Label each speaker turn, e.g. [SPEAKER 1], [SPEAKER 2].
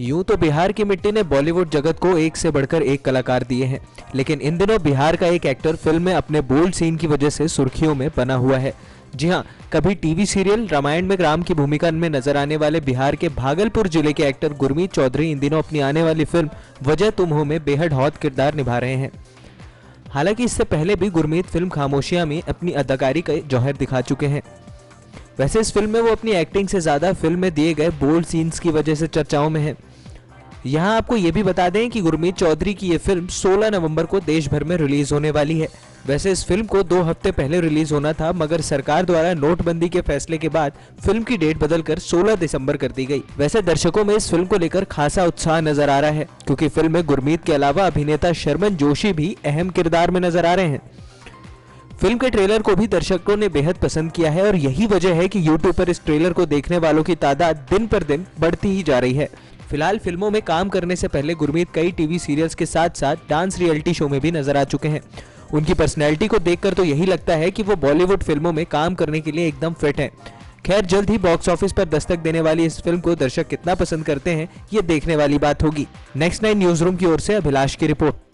[SPEAKER 1] यूं तो बिहार की मिट्टी ने बॉलीवुड जगत को एक से बढ़कर एक कलाकार दिए हैं, लेकिन इन दिनों बिहार का एक एक्टर फिल्म में अपने बोल्ड सीन की वजह से सुर्खियों में बना हुआ है। जी हां, कभी टीवी सीरियल रामायण में राम की भूमिका में नजर आने वाले बिहार के भागलपुर जिले के एक्टर गुरमीत चौधरी इन दिनों अपनी आने वाली फिल्म वजह तुम हो में बेहद हॉट किरदार निभा रहे हैं। हालांकि इससे पहले भी गुरमीत फिल्म खामोशियां में अपनी अदाकारी का जौहर दिखा चुके हैं। वैसे इस फिल्म में वो अपनी एक्टिंग से ज्यादा फिल्म में दिए गए बोल्ड सीन्स की वजह से चर्चाओं में है। यहाँ आपको ये भी बता दें कि गुरमीत चौधरी की ये फिल्म 16 नवंबर को देश भर में रिलीज होने वाली है। वैसे इस फिल्म को 2 हफ्ते पहले रिलीज होना था, मगर सरकार द्वारा नोटबंदी के फैसले के बाद फिल्म की डेट बदलकर 16 दिसंबर कर दी गई। वैसे दर्शकों में इस फिल्म को लेकर खासा उत्साह नजर आ रहा है, क्योंकि फिल्म में गुरमीत के अलावा अभिनेता शर्मन जोशी भी अहम किरदार में नजर आ रहे हैं। फिल्म के ट्रेलर को भी दर्शकों ने बेहद पसंद किया है और यही वजह है कि यूट्यूब पर इस ट्रेलर को देखने वालों की तादाद दिन पर दिन बढ़ती ही जा रही है। फिलहाल फिल्मों में काम करने से पहले गुरमीत कई टीवी सीरियल्स के साथ साथ डांस रियलिटी शो में भी नजर आ चुके हैं। उनकी पर्सनैलिटी को देखकर तो यही लगता है कि वो बॉलीवुड फिल्मों में काम करने के लिए एकदम फिट हैं। खैर, जल्द ही बॉक्स ऑफिस पर दस्तक देने वाली इस फिल्म को दर्शक कितना पसंद करते हैं, ये देखने वाली बात होगी। नेक्स्ट 9 न्यूज रूम की ओर से अभिलाष की रिपोर्ट।